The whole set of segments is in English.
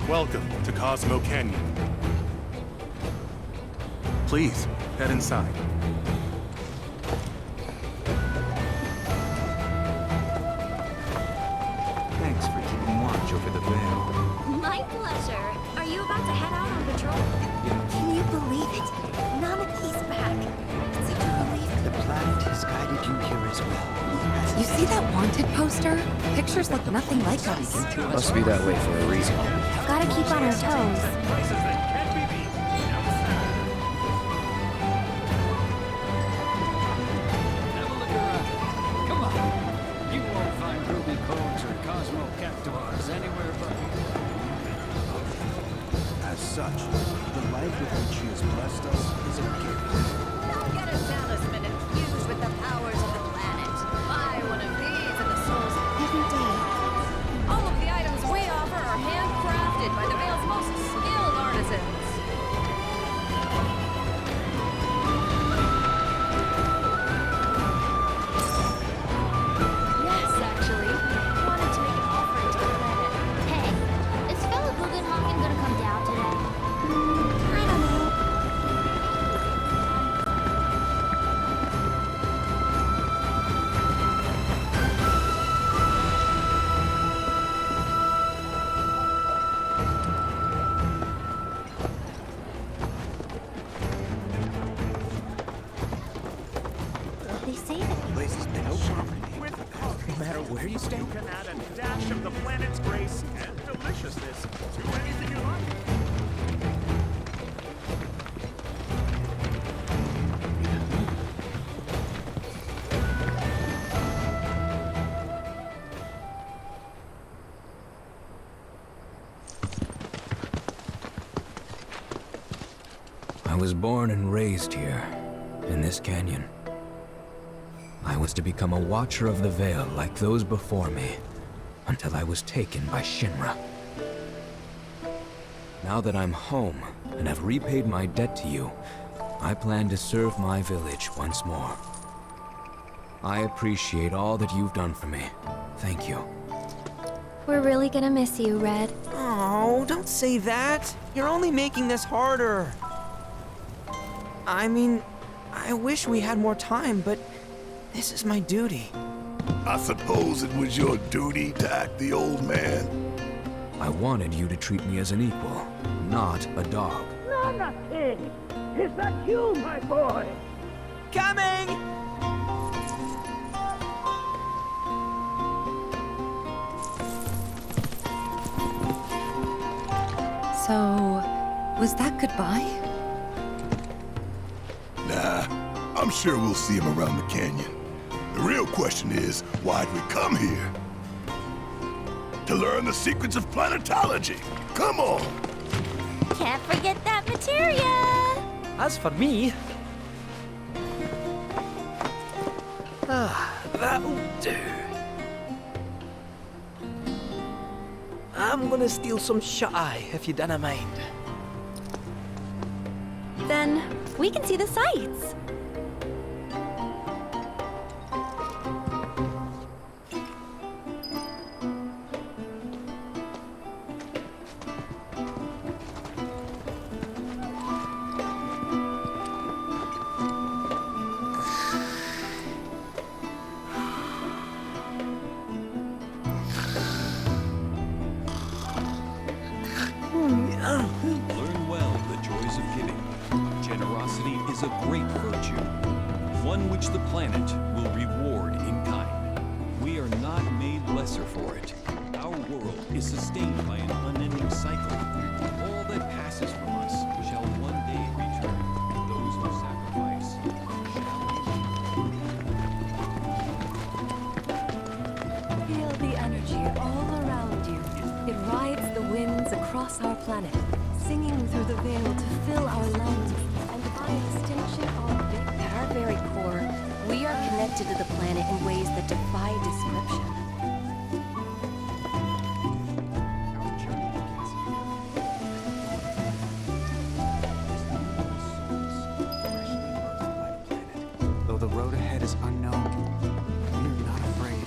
Welcome to Cosmo Canyon. Please, head inside. Thanks for keeping watch over the veil. My pleasure. Are you about to head out on patrol? Yeah. Can you believe it? Nanaki's back. It's such a relief. The planet has guided you here as well. You see that wanted poster? Pictures look nothing like us. Must be that way for a reason. Gotta keep on our toes. Have a look around. Come on. You won't find ruby cones or cosmo cactuars anywhere but here. As such, the life with which she has blessed us is a gift. Now get a talisman infused with the powers of the planet. Buy one of these and the souls Every day. All of the items we offer are handcrafted by the Vale's most skilled artisans. Yes, actually. Wanted to make an offering to the planet. Hey, is fellow Guggenhagen gonna come down today? I don't know. They say that The place has been no property. No matter where you stay. You can add a dash of the planet's grace and deliciousness to anything you like. I was born and raised here, in this canyon. I was to become a watcher of the veil like those before me, until I was taken by Shinra. Now that I'm home and have repaid my debt to you, I plan to serve my village once more. I appreciate all that you've done for me. Thank you. we're really gonna miss you, Red. Oh, don't say that. You're only making this harder. I mean, I wish we had more time, but this is my duty. I suppose it was your duty to act the old man. I wanted you to treat me as an equal, not a dog. Nana King! Is that you, my boy? Coming! So, was that goodbye? Nah, I'm sure we'll see him around the canyon. The real question is, why'd we come here? To learn the secrets of planetology. Come on! Can't forget that materia! As for me... that'll do. I'm gonna steal some shut-eye, if you don't mind. Then we can see the sights. Learn well the joys of giving. Generosity is a great virtue, one which the planet will reward in kind. We are not made lesser for it. Our world is sustained by an unending cycle. All that passes from us shall one day return. Those who sacrifice shall... Feel the energy all around you. It rides the winds across our planet, singing through the veil to fill our lungs, and by extension at our very core, we are connected to the planet in ways that defy description. Though the road ahead is unknown, we are not afraid.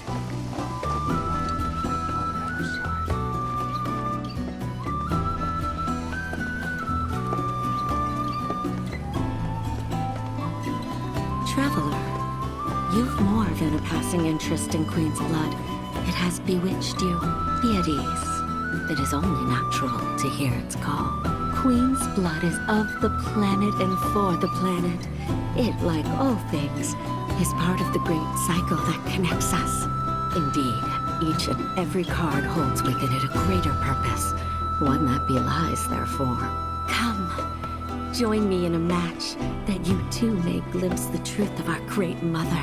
We want to be Mother at our side. lasting interest in Queen's blood. It has bewitched you. Be at ease. It is only natural to hear its call. Queen's blood is of the planet and for the planet. It, like all things, is part of the great cycle that connects us. Indeed, each and every card holds within it a greater purpose, one that belies their form. Come, join me in a match that you too may glimpse the truth of our great mother.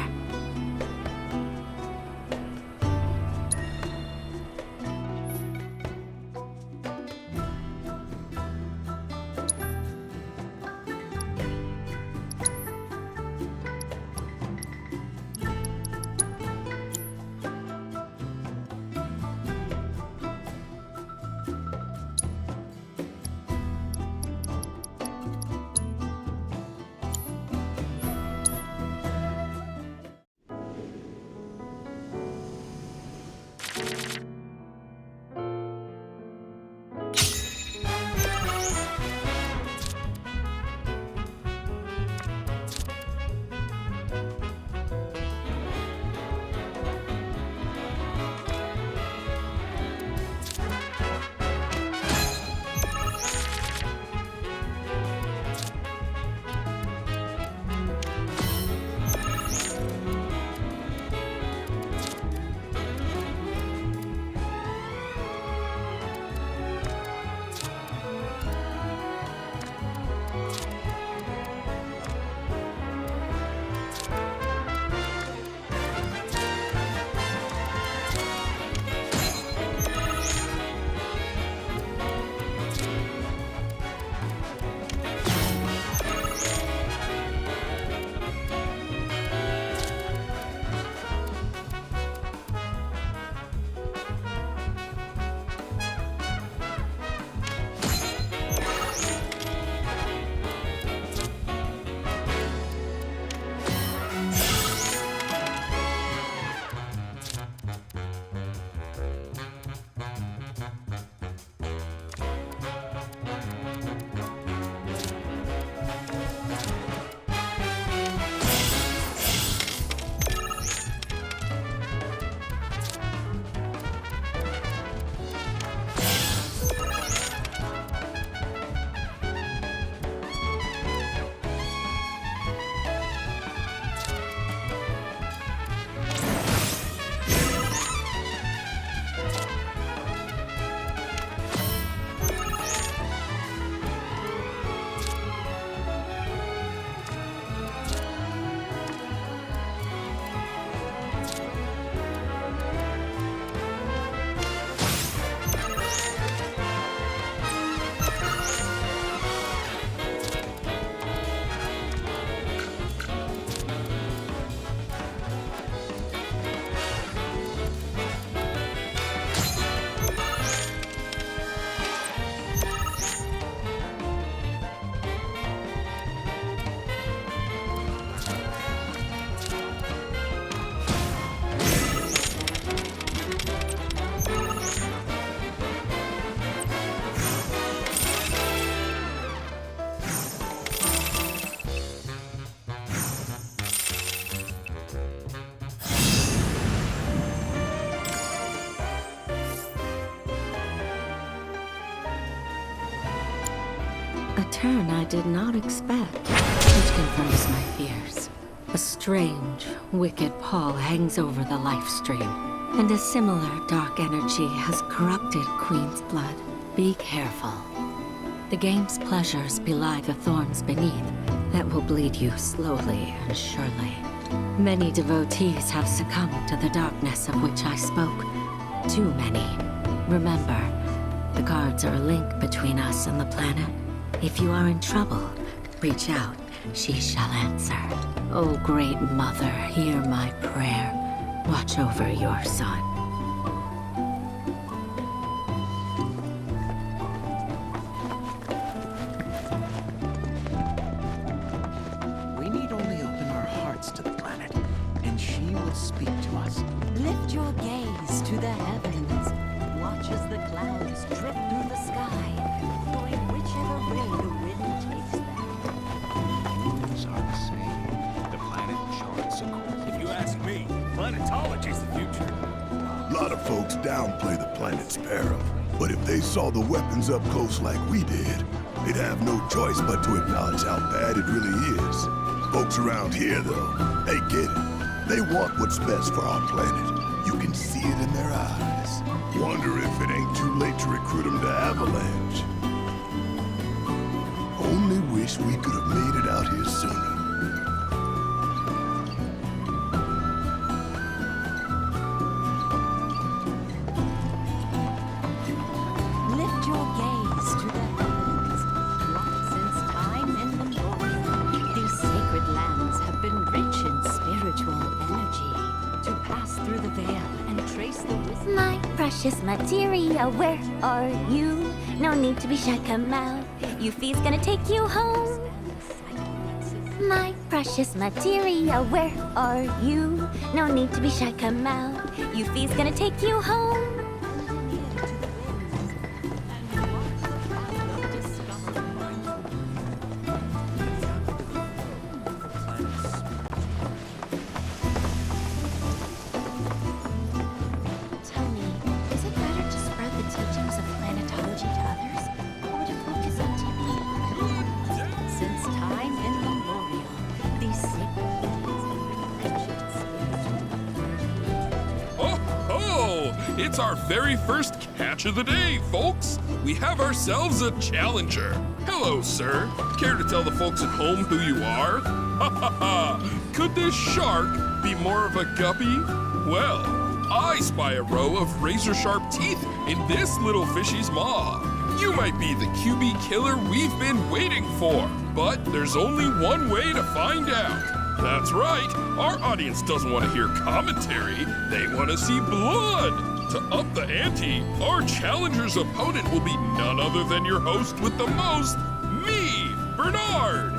A turn I did not expect, which confirms my fears. A strange, wicked pall hangs over the life stream, and a similar dark energy has corrupted Queen's blood. Be careful. The game's pleasures belie the thorns beneath that will bleed you slowly and surely. Many devotees have succumbed to the darkness of which I spoke. Too many. Remember, the cards are a link between us and the planet. If you are in trouble, reach out. She shall answer. O great mother, hear my prayer. Watch over your son. We need only open our hearts to the planet, and she will speak to us. Lift your gaze to the heavens. Watch as the clouds drip through the sky, going whichever way the wind takes them. Humans are the same. The planet charts a course. If you ask me, Planetology's the future. A lot of folks downplay the planet's peril, but if they saw the weapons up close like we did, they'd have no choice but to acknowledge how bad it really is. Folks around here, though, they get it. They want what's best for our planet. You can see it in their eyes. Wonder if it ain't too late to recruit them to Avalanche. Only wish we could have made it out here sooner. Lift your gaze to the heavens. Since time immemorial, these sacred lands have been rich in spiritual energy. To pass through the veil and trace the wisdom. My precious materia, where are you? No need to be shy, come out. Yuffie's gonna take you home. My precious materia, where are you? No need to be shy, come out. Yuffie's gonna take you home. Tell me, is it better to spread the teachings of planetology to others, or to focus on TV? Since time immemorial, these sacred lands have been rich in spiritual. Oh, it's our very first catch of the day, folks. We have ourselves a challenger. Hello, sir. Care to tell the folks at home who you are? Ha ha ha! Could this shark be more of a guppy? Well, I spy a row of razor-sharp teeth in this little fishy's maw. You might be the QB killer we've been waiting for, but there's only one way to find out. That's right, our audience doesn't want to hear commentary, they want to see blood. To up the ante, our challenger's opponent will be none other than your host with the most, me, Bernard.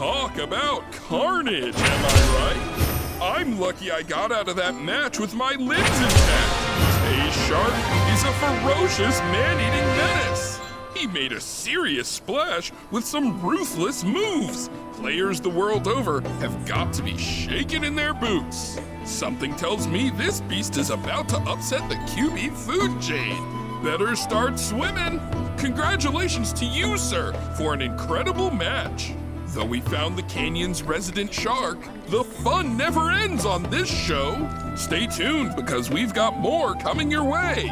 Talk about carnage, am I right? I'm lucky I got out of that match with my limbs intact. A-Shark is a ferocious man-eating menace. He made a serious splash with some ruthless moves. Players the world over have got to be shaken in their boots. Something tells me this beast is about to upset the QB food chain. Better start swimming. Congratulations to you, sir, for an incredible match. Though we found the canyon's resident shark, the fun never ends on this show. Stay tuned because we've got more coming your way.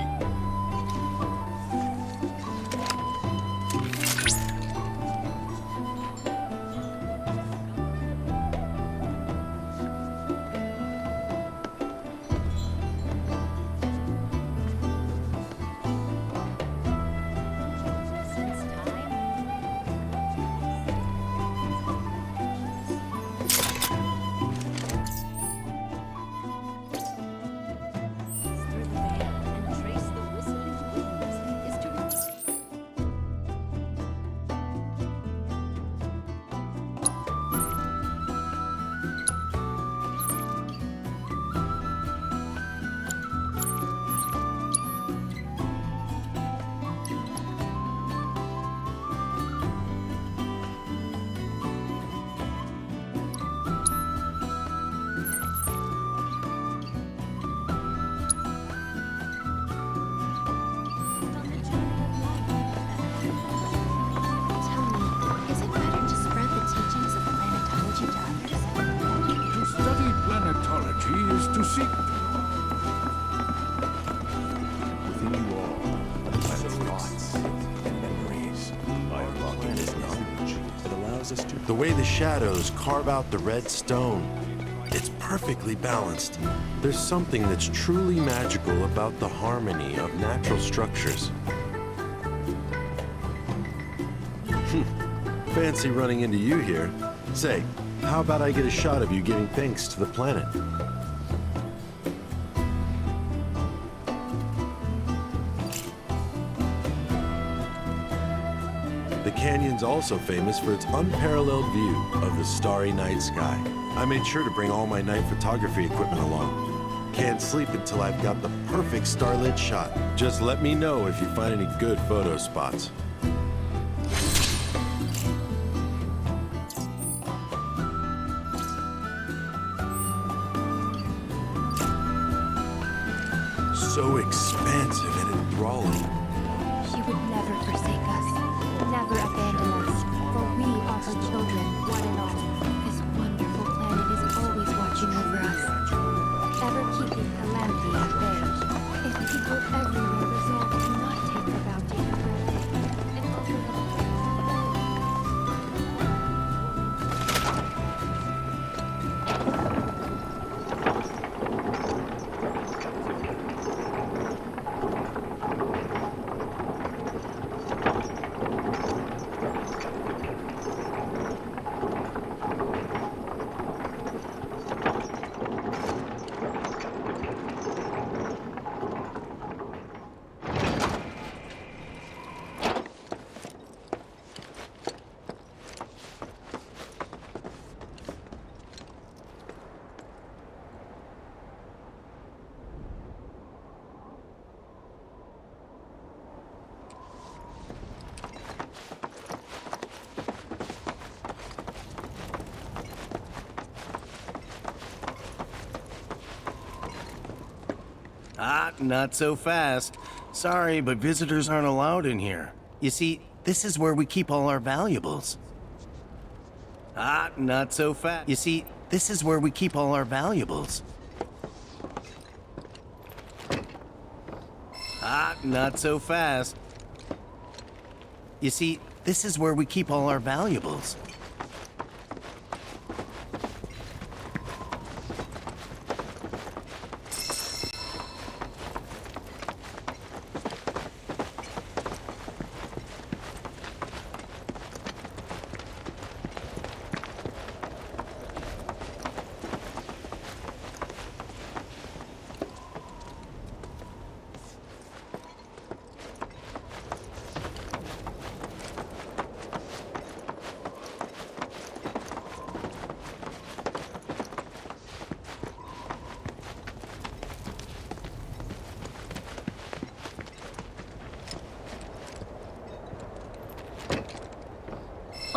Is to seek within you all planet's thoughts and memories. By unlocking this knowledge, it allows us to. The way the shadows carve out the red stone, it's perfectly balanced. There's something that's truly magical about the harmony of natural structures. Fancy running into you here. Say, how about I get a shot of you giving thanks to the planet? The canyon's also famous for its unparalleled view of the starry night sky. I made sure to bring all my night photography equipment along. Can't sleep until I've got the perfect starlit shot. Just let me know if you find any good photo spots. So expansive and enthralling. She would never forsake us, never abandon us, for we are her children, one and all. This wonderful planet is always watching over us, ever keeping calamity at bay. If people everywhere resolve to not take the bounty for granted, and offer them Not so fast. Sorry, but visitors aren't allowed in here. You see, this is where we keep all our valuables. Not so fast. You see, this is where we keep all our valuables. Not so fast. You see, this is where we keep all our valuables.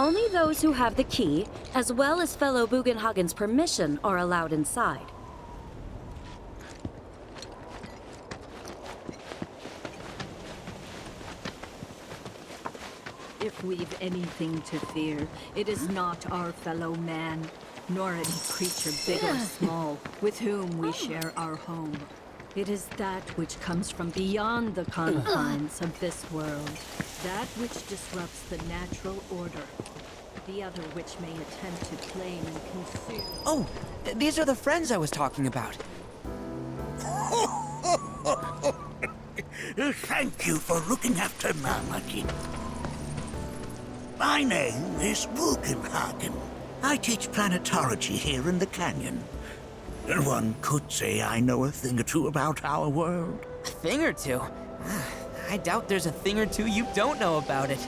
Only those who have the key, as well as fellow Bugenhagen's permission, are allowed inside. If we've anything to fear, it is not our fellow man, nor any creature big or small, with whom we share our home. It is that which comes from beyond the confines of this world. That which disrupts the natural order. The other which may attempt to claim and consume. Oh, these are the friends I was talking about. Thank you for looking after Namaki. My name is Bugenhagen. I teach planetology here in the canyon. One could say I know a thing or two about our world. A thing or two? I doubt there's a thing or two you don't know about it.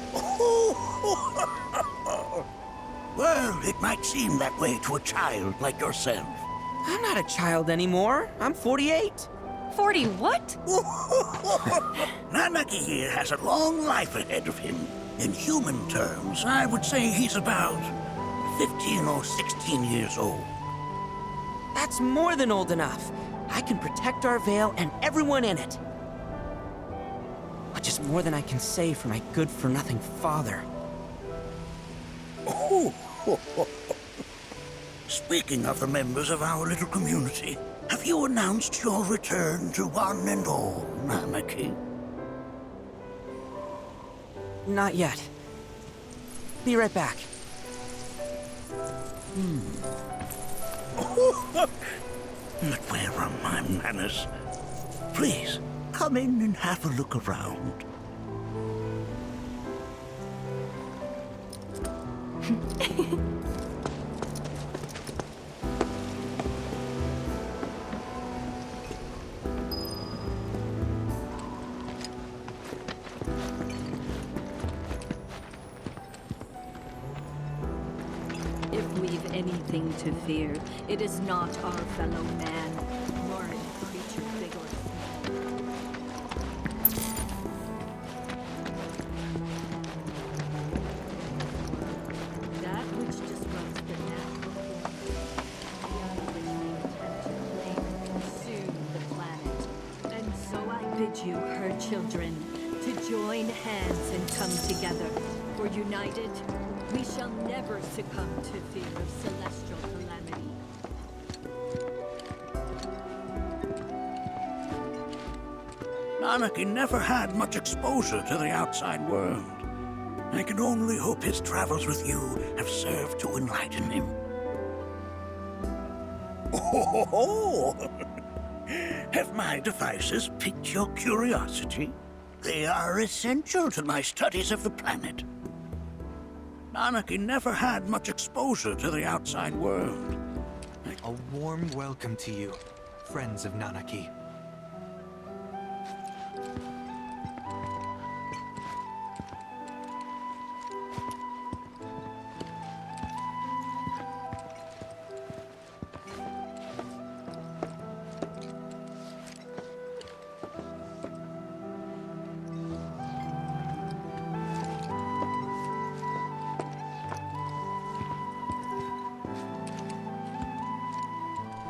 Well, it might seem that way to a child like yourself. I'm not a child anymore. I'm 48. 40 what? Namaki here has a long life ahead of him. In human terms, I would say he's about 15 or 16 years old. That's more than old enough. I can protect our Veil and everyone in it. Which is more than I can say for my good-for-nothing father. Speaking of the members of our little community, have you announced your return to one and all, Namaki? Not yet. Be right back. But where are my manners? Please, come in and have a look around. If we've anything to fear, it is not our fellow man, nor any creature big or small. That which disrupts the natural order, the other which may attempt to claim and consume the planet. And so I bid you, her children, to join hands and come together, for united, we shall never succumb to fear of celestial calamity. Namaki never had much exposure to the outside world. I can only hope his travels with you have served to enlighten him. Oh, have my devices piqued your curiosity? They are essential to my studies of the planet. Namaki never had much exposure to the outside world. A warm welcome to you, friends of Nanaki.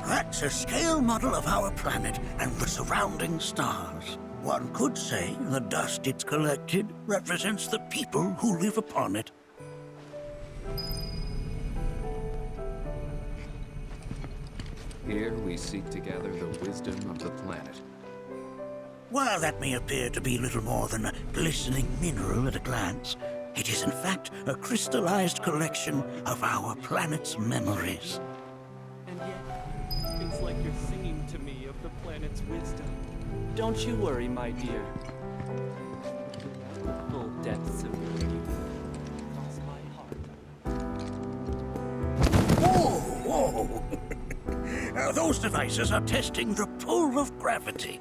That's a scale model of our planet and the surrounding stars. One could say the dust it's collected represents the people who live upon it. Here we seek to gather the wisdom of the planet. While that may appear to be little more than a glistening mineral at a glance, it is in fact a crystallized collection of our planet's memories. And yet, it's like you're singing to me of the planet's wisdom. Don't you worry, my dear. The full depths of your beauty cross my heart. Whoa! Those devices are testing the pull of gravity.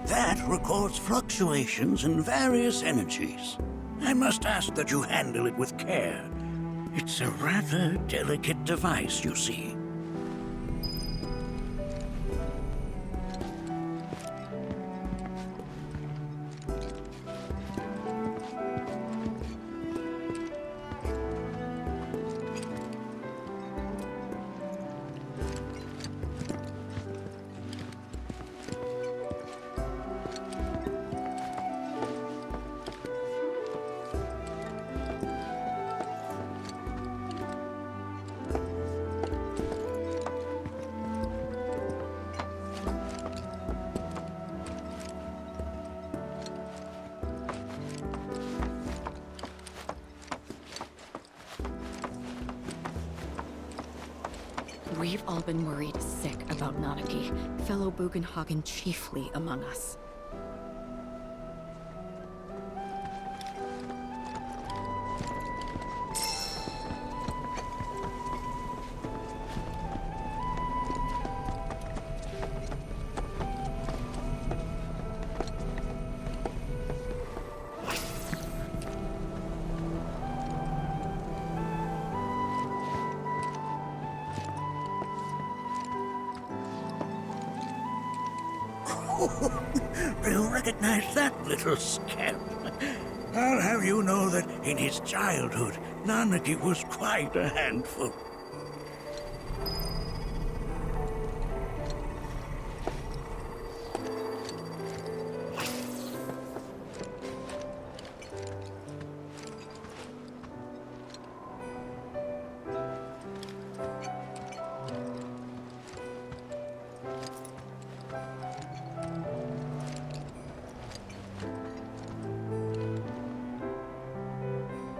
That records fluctuations in various energies. I must ask that you handle it with care. It's a rather delicate device, you see. We've all been worried sick about Nanaki, fellow Bugenhagen chiefly among us. Do you recognize that little scamp? I'll have you know that in his childhood, Nanaki was quite a handful.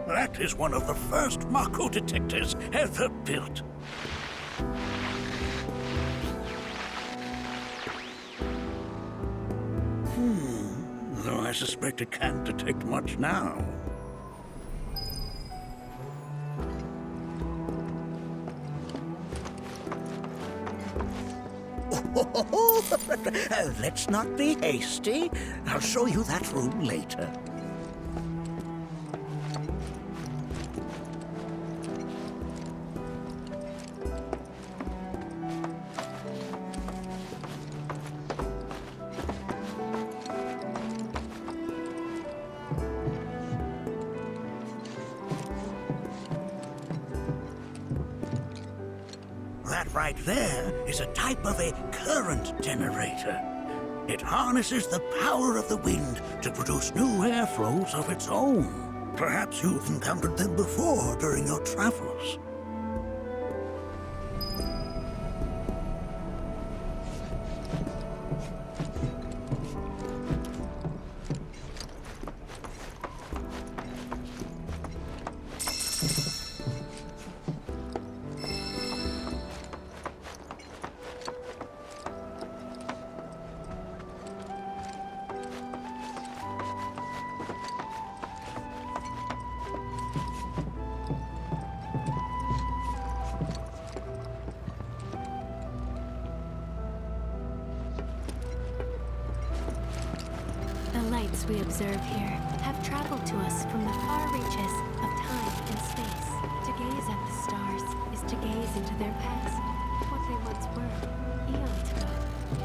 That is one of the first Mako detectors ever built. Though I suspect it can't detect much now. Let's not be hasty. I'll show you that room later. That right there is a type of a current generator. It harnesses the power of the wind to produce new airflows of its own. Perhaps you've encountered them before during your travels. The lights we observe here have traveled to us from the far reaches of time and space. To gaze at the stars is to gaze into their past, what they once were, eons ago.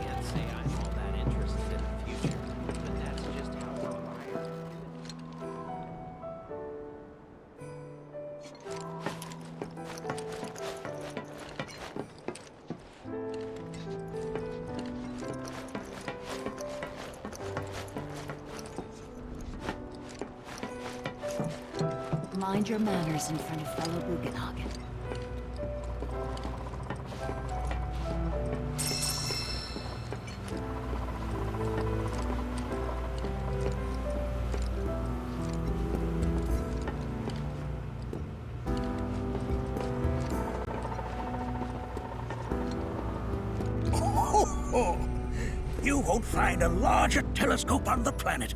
Can't say I'm all that interested in the future, but that's just how we're wired. Mind your manners in front of fellow Bugenhagen. You won't find a larger telescope on the planet.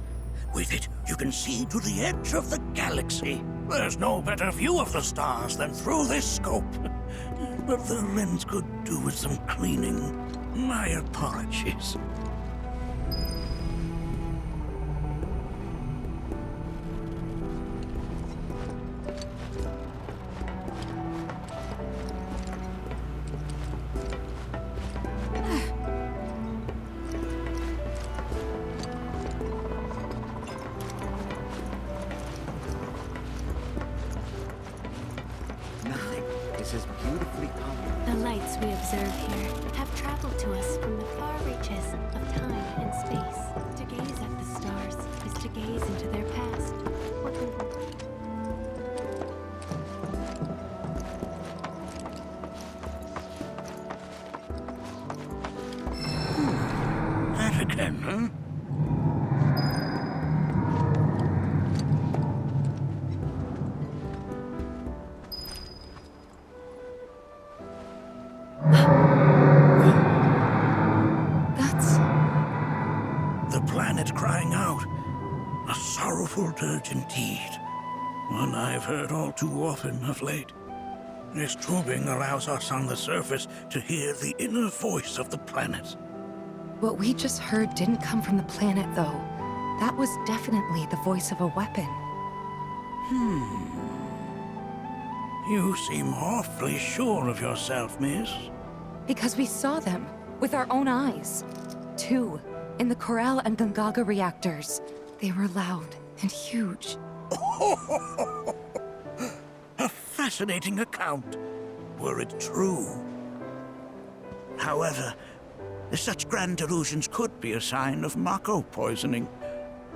With it, you can see to the edge of the galaxy. There's no better view of the stars than through this scope. But the lens could do with some cleaning. My apologies. Nothing is as beautifully colored. The lights we observe here have traveled to us from the far reaches of time and space. To gaze at the stars is to gaze into their past, what they were. That again, huh? powerful dirge indeed. One I've heard all too often of late. This tubing allows us on the surface to hear the inner voice of the planet. What we just heard didn't come from the planet, though. That was definitely the voice of a weapon. You seem awfully sure of yourself, miss. Because we saw them with our own eyes. 2 in the Corral and Gungaga reactors. They were loud and huge. A fascinating account, were it true. However, such grand delusions could be a sign of Mako poisoning.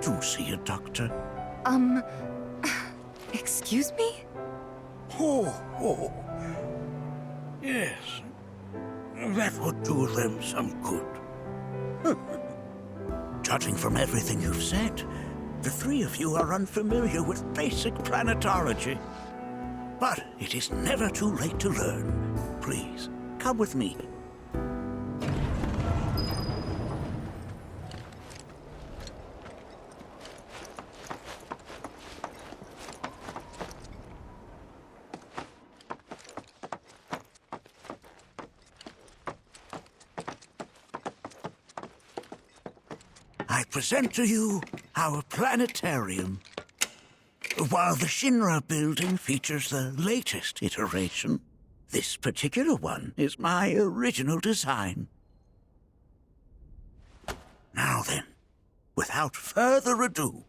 Do see a doctor. Excuse me? Oh. Yes. That would do them some good. Judging from everything you've said, the 3 of you are unfamiliar with basic planetology. But it is never too late to learn. Please, come with me. I present to you our planetarium. While the Shinra building features the latest iteration, this particular one is my original design. Now then, without further ado,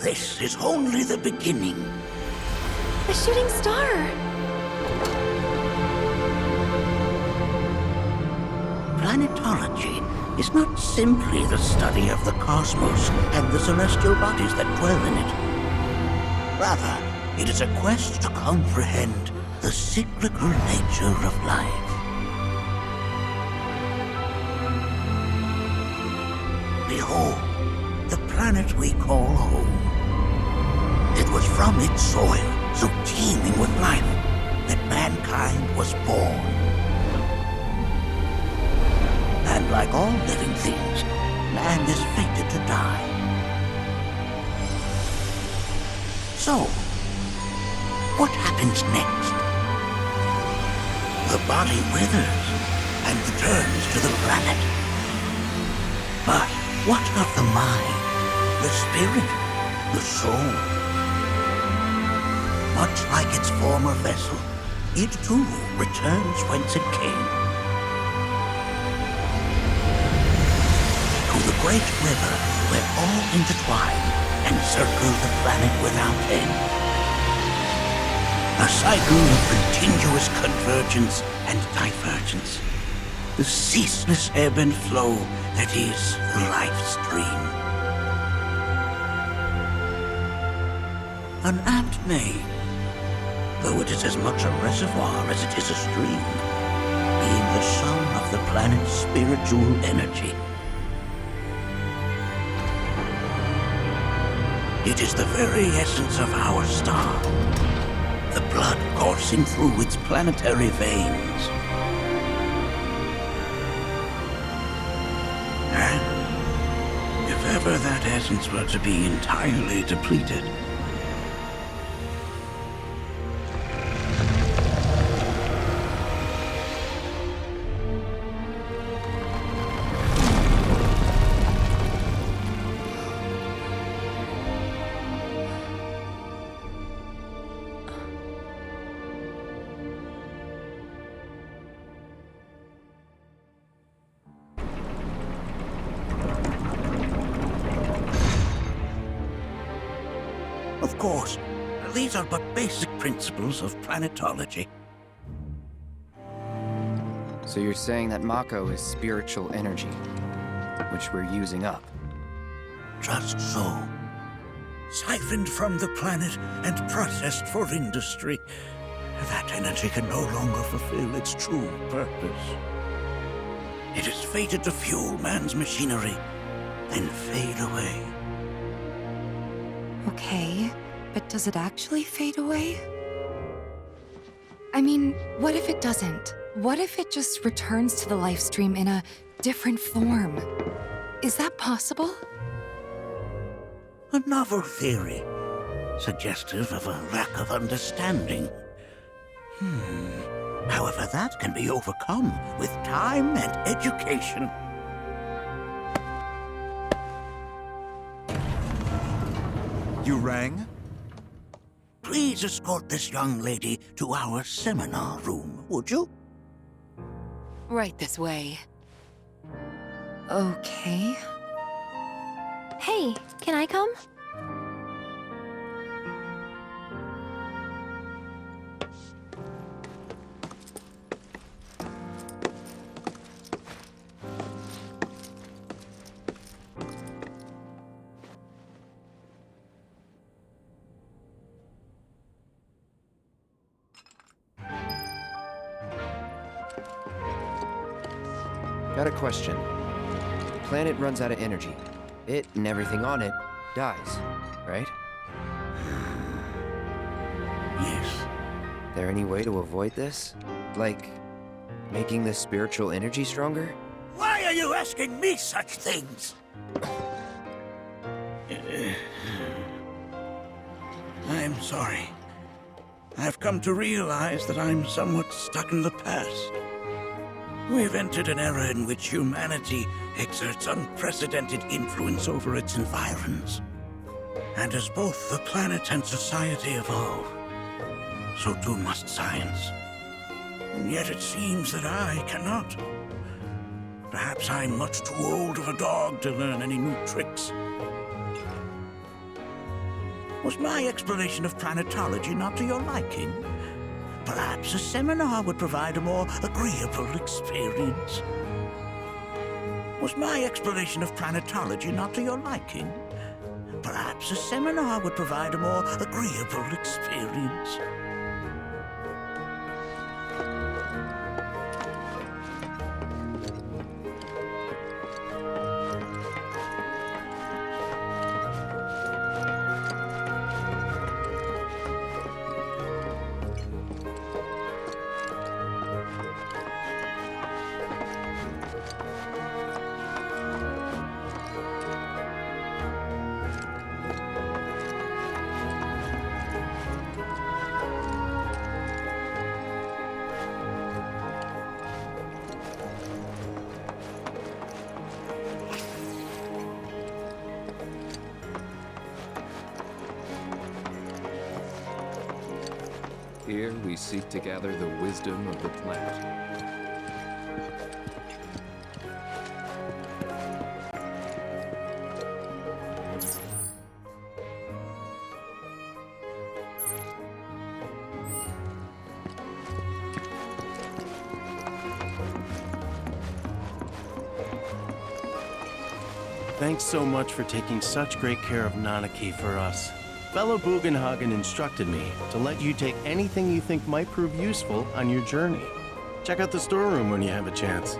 this is only the beginning. A shooting star! Planetology is not simply the study of the cosmos and the celestial bodies that dwell in it. Rather, it is a quest to comprehend the cyclical nature of life. Behold, the planet we call home. It was from its soil, so teeming with life, that mankind was born. And like all living things, man is fated to die. So, what happens next? The body withers and returns to the planet. But what of the mind, the spirit, the soul? Much like its former vessel, it too returns whence it came. To the great river where all intertwine and circle the planet without end. A cycle of continuous convergence and divergence. The ceaseless ebb and flow that is the life stream. An apt name, though it is as much a reservoir as it is a stream, being the sum of the planet's spiritual energy. It is the very essence of our star, the blood coursing through its planetary veins. And if ever that essence were to be entirely depleted, of course, These are but basic principles of planetology. So you're saying that Mako is spiritual energy, which we're using up? Just so. Siphoned from the planet and processed for industry, that energy can no longer fulfill its true purpose. It is fated to fuel man's machinery, then fade away. Okay, but does it actually fade away? I mean, what if it doesn't? What if it just returns to the life stream in a different form? Is that possible? A novel theory, suggestive of a lack of understanding. However, that can be overcome with time and education. You rang? Please escort this young lady to our seminar room, would you? Right this way. Okay. Hey, can I come? Got a question. The planet runs out of energy. It and everything on it dies, right? Yes. There any way to avoid this? Like, making the spiritual energy stronger? Why are you asking me such things? I'm sorry. I've come to realize that I'm somewhat stuck in the past. We've entered an era in which humanity exerts unprecedented influence over its environs. And as both the planet and society evolve, so too must science. And yet it seems that I cannot. Perhaps I'm much too old of a dog to learn any new tricks. Was my explanation of planetology not to your liking? Perhaps a seminar would provide a more agreeable experience. Was my explanation of planetology not to your liking? Perhaps a seminar would provide a more agreeable experience. Here we seek to gather the wisdom of the planet. Thanks so much for taking such great care of Nanaki for us. Fellow Bugenhagen instructed me to let you take anything you think might prove useful on your journey. Check out the storeroom when you have a chance.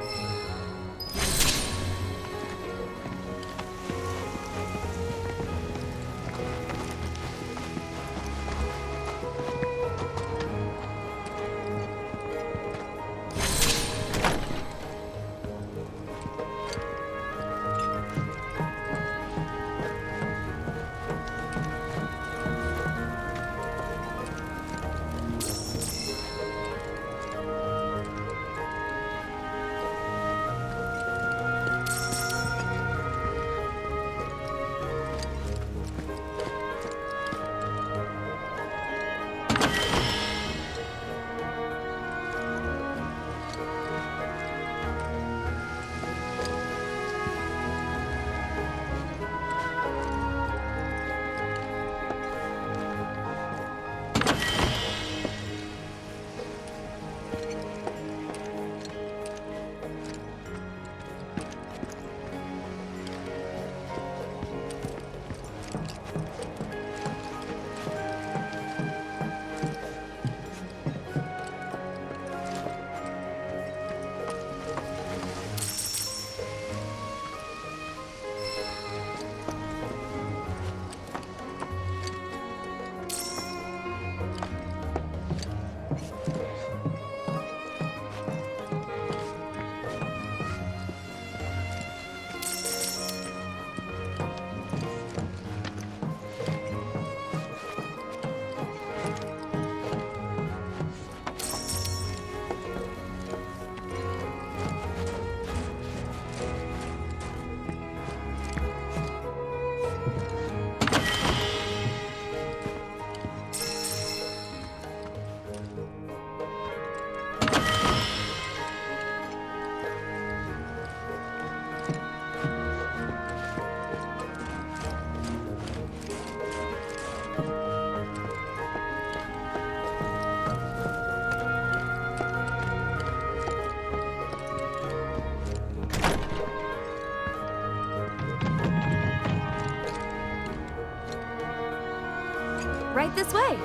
Right this way.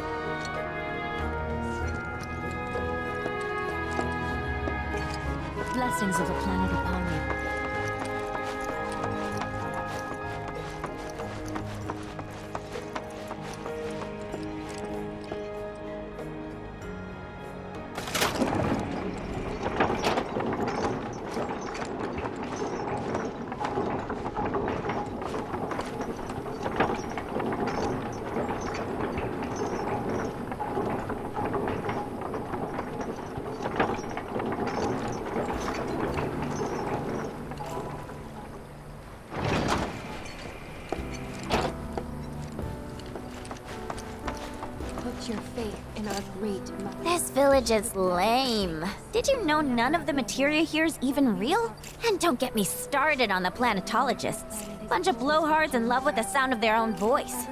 Blessings of the planet upon you. Put your faith in our great mother. This village is lame. Did you know none of the materia here is even real? And don't get me started on the planetologists. Bunch of blowhards in love with the sound of their own voice.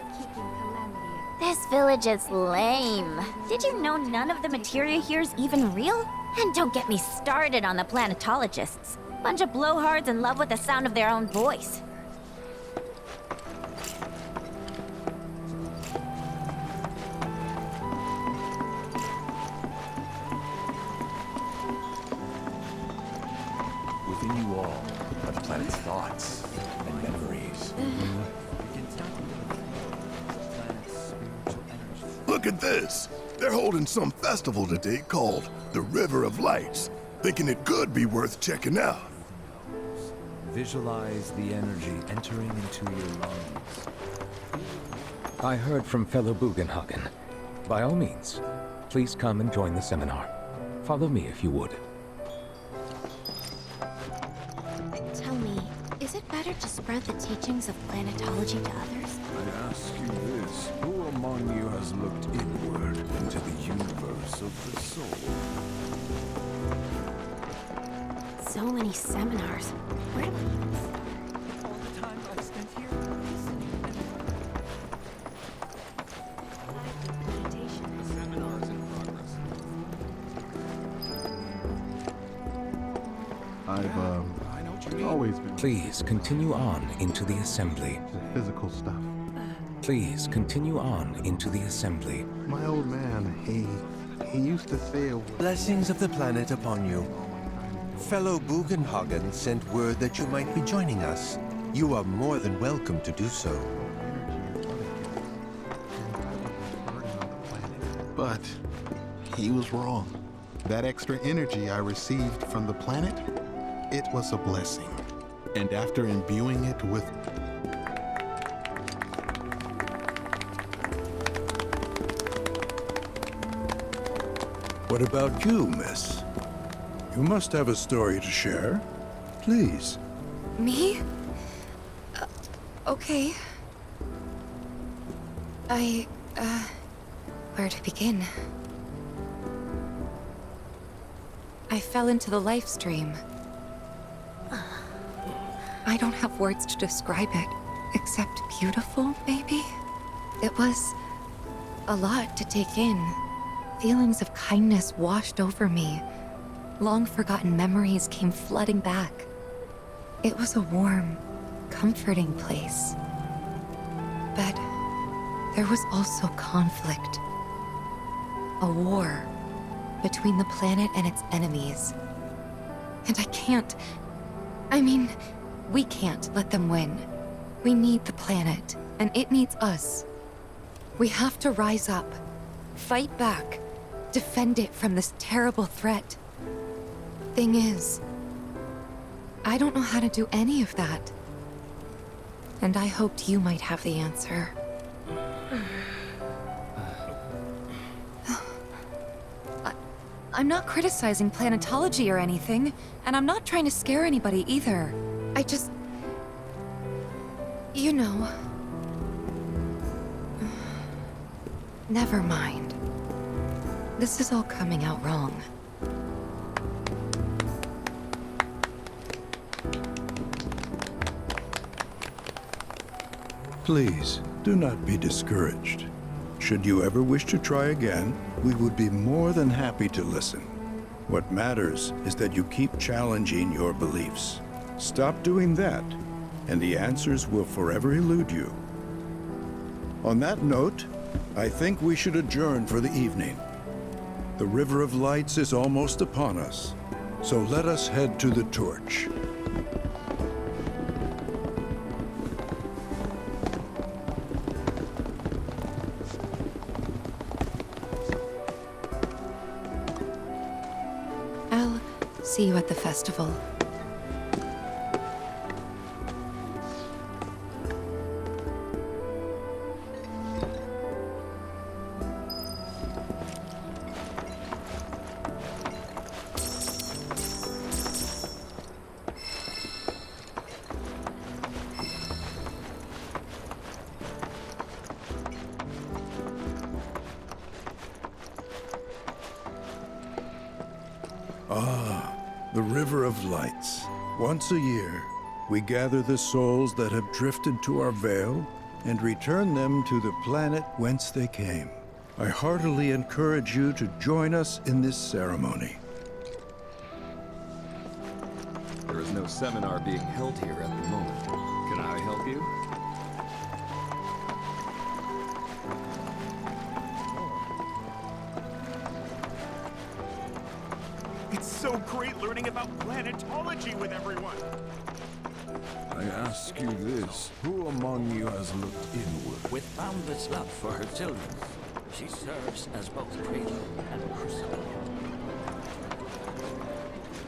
This village is lame. Did you know none of the materia here is even real? And don't get me started on the planetologists. Bunch of blowhards in love with the sound of their own voice. Within you all are the planet's thoughts and memories. Look at this! They're holding some festival today called the River of Lights. Thinking it could be worth checking out. Visualize the energy entering into your lungs. I heard from fellow Bugenhagen. By all means, please come and join the seminar. Follow me if you would. Tell me, is it better to spread the teachings of planetology to others? I ask you this, who among you has looked inward into the universe of the soul? So many seminars. Where do All the time I've spent here. Seminars in progress. I've always been. Please continue on into the assembly. The physical stuff. Please continue on into the assembly. My old man, he used to say a word. Blessings of the planet upon you. Fellow Bugenhagen sent word that you might be joining us. You are more than welcome to do so. But he was wrong. That extra energy I received from the planet, it was a blessing. And after imbuing it with What about you, miss? You must have a story to share. Please. Me? Okay. Where to begin? I fell into the life stream. I don't have words to describe it, except beautiful, maybe? It was a lot to take in. Feelings of kindness washed over me. Long-forgotten memories came flooding back. It was a warm, comforting place. But there was also conflict. A war between the planet and its enemies. And we can't let them win. We need the planet, and it needs us. We have to rise up, fight back, defend it from this terrible threat. Thing is, I don't know how to do any of that. And I hoped you might have the answer. I'm not criticizing planetology or anything, and I'm not trying to scare anybody either. I just... You know... Never mind. This is all coming out wrong. Please, do not be discouraged. Should you ever wish to try again, we would be more than happy to listen. What matters is that you keep challenging your beliefs. Stop doing that, and the answers will forever elude you. On that note, I think we should adjourn for the evening. The River of Lights is almost upon us, so let us head to the torch. I'll see you at the festival. The River of Lights. Once a year, we gather the souls that have drifted to our veil and return them to the planet whence they came. I heartily encourage you to join us in this ceremony. There is no seminar being held here at the moment. Can I help you? It's so great learning about planetology with everyone. I ask you this, who among you has looked inward? With boundless love for her children, she serves as both cradle and crucible.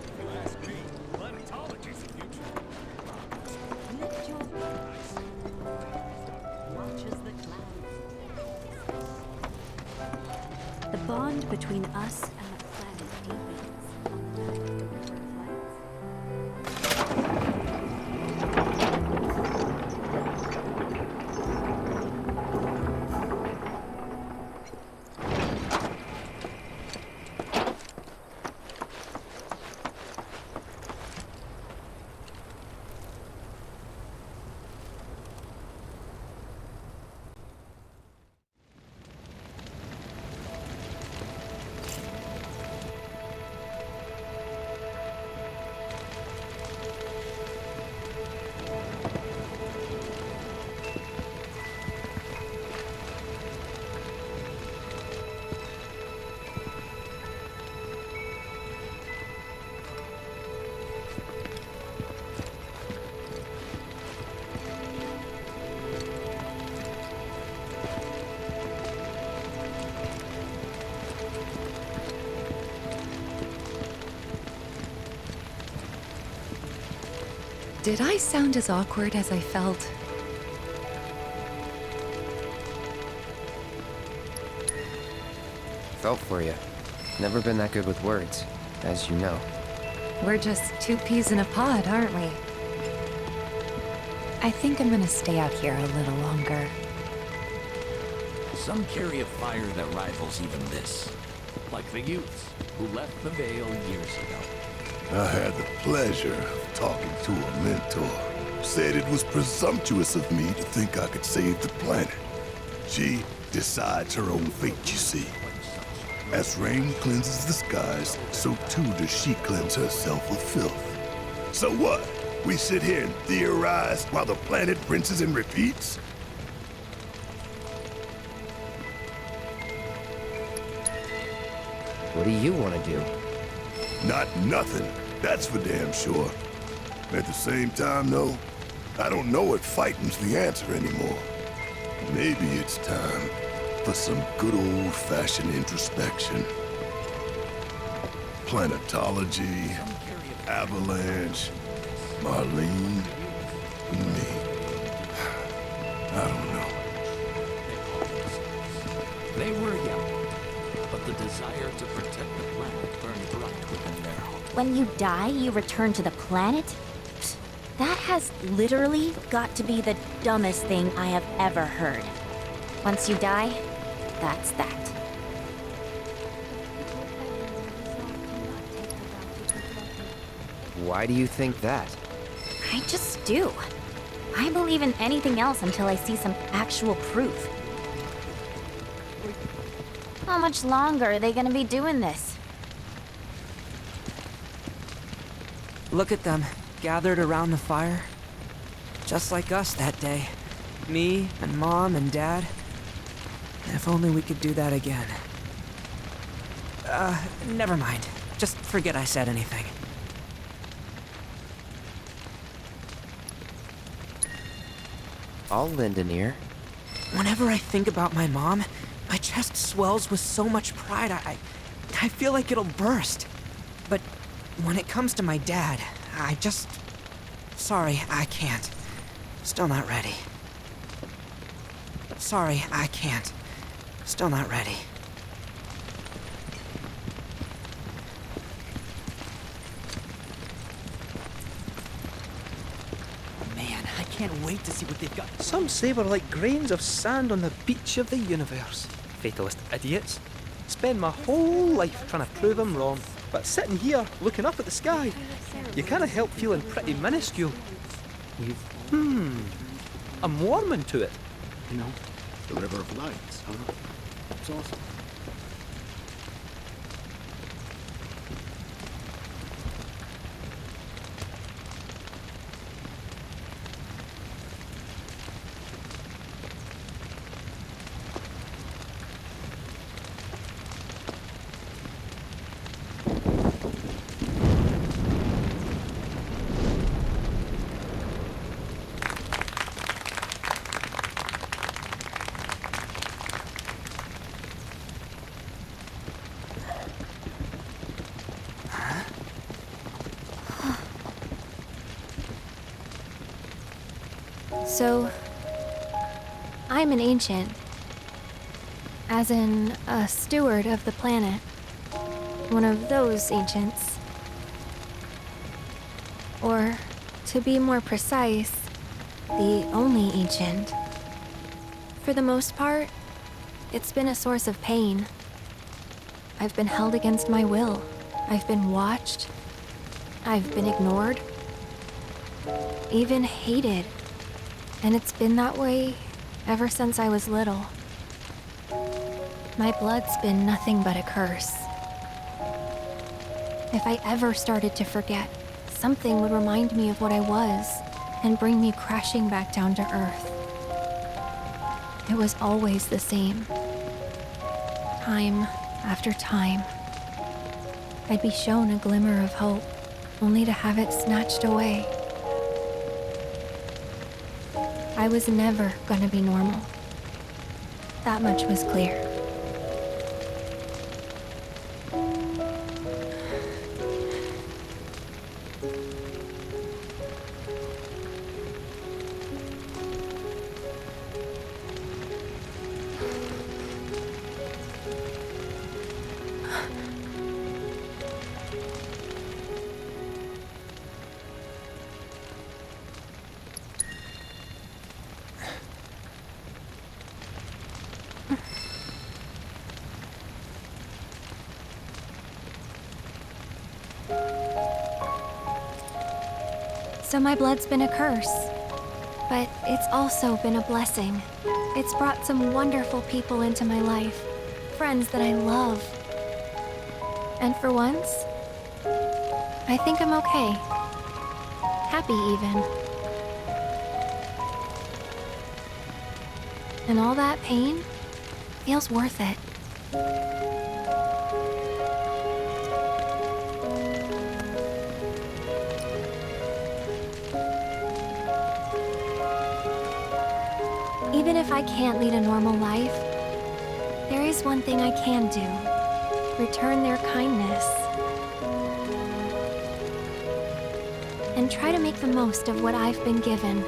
If you ask me, planetology's the future. Lift your eyes. Watch as the clouds. The bond between us and the planet deepens. Did I sound as awkward as I felt? Felt for you. Never been that good with words, as you know. We're just two peas in a pod, aren't we? I think I'm gonna stay out here a little longer. Some carry a fire that rivals even this. Like the youths who left the Veil years ago. I had the pleasure of talking to a mentor. Said it was presumptuous of me to think I could save the planet. She decides her own fate, you see. As rain cleanses the skies, so too does she cleanse herself of filth. So what? We sit here and theorize while the planet rinses and repeats? What do you want to do? Not nothing, that's for damn sure. At the same time, though, I don't know if fighting's the answer anymore. Maybe it's time for some good old-fashioned introspection. Planetology, Avalanche, Marlene, and me. I don't know. They were young, but the desire to protect the planet burned bright within their hearts. When you die, you return to the planet? That has literally got to be the dumbest thing I have ever heard. Once you die, that's that. Why do you think that? I just do. I believe in anything else until I see some actual proof. How much longer are they gonna be doing this? Look at them, gathered around the fire. Just like us that day. Me and Mom and Dad. If only we could do that again. Never mind. Just forget I said anything. I'll lend an ear. Whenever I think about my mom, my chest swells with so much pride, I feel like it'll burst. But when it comes to my dad, Sorry, I can't. Still not ready. Sorry, I can't. Still not ready. Man, I can't wait to see what they've got. Some say we're like grains of sand on the beach of the universe. Fatalist idiots. Spend my whole life trying to prove I'm wrong, but sitting here, looking up at the sky, you can't help feeling pretty minuscule. I'm warming to it. You know, the River of Lights, huh? It's awesome. So, I'm an ancient. As in, a steward of the planet. One of those ancients. Or, to be more precise, the only ancient. For the most part, it's been a source of pain. I've been held against my will. I've been watched. I've been ignored. Even hated. And it's been that way ever since I was little. My blood's been nothing but a curse. If I ever started to forget, something would remind me of what I was and bring me crashing back down to earth. It was always the same. Time after time. I'd be shown a glimmer of hope, only to have it snatched away. I was never gonna be normal. That much was clear. So my blood's been a curse, but it's also been a blessing. It's brought some wonderful people into my life, friends that I love. And for once, I think I'm okay. Happy even. And all that pain feels worth it. Even if I can't lead a normal life, there is one thing I can do. Return their kindness. And try to make the most of what I've been given.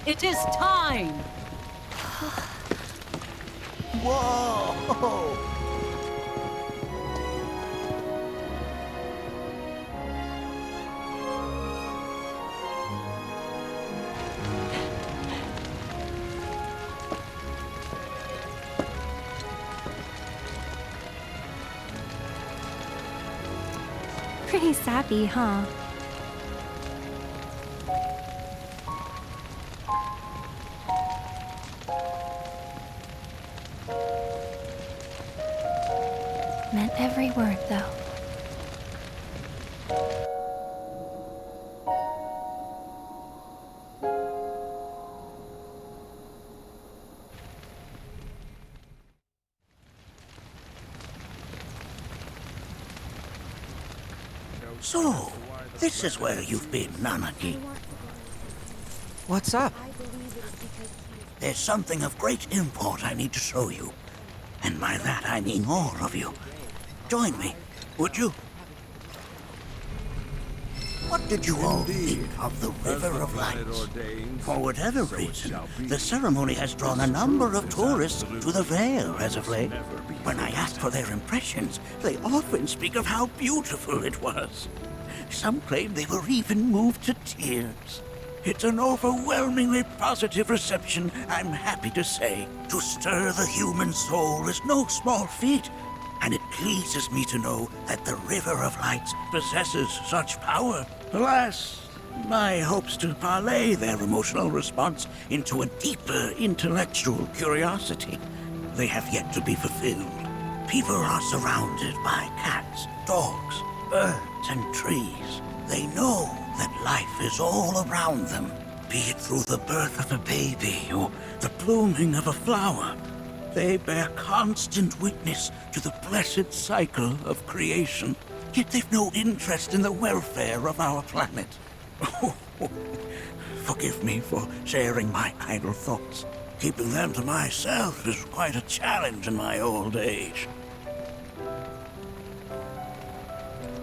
It is time! Whoa! Pretty sappy, huh? Meant every word, though. So, this is where you've been, Nanaki. What's up? There's something of great import I need to show you. And by that I mean all of you. Join me, would you? What did you all think of the River of Lights? For whatever reason, the ceremony has drawn a number of tourists to the Vale as of late. When I ask for their impressions, they often speak of how beautiful it was. Some claim they were even moved to tears. It's an overwhelmingly positive reception, I'm happy to say. To stir the human soul is no small feat, and it pleases me to know that the River of Lights possesses such power. Alas, my hopes to parlay their emotional response into a deeper intellectual curiosity, they have yet to be fulfilled. People are surrounded by cats, dogs, birds, and trees. They know that life is all around them, be it through the birth of a baby or the blooming of a flower. They bear constant witness to the blessed cycle of creation, yet they've no interest in the welfare of our planet. Forgive me for sharing my idle thoughts. Keeping them to myself is quite a challenge in my old age.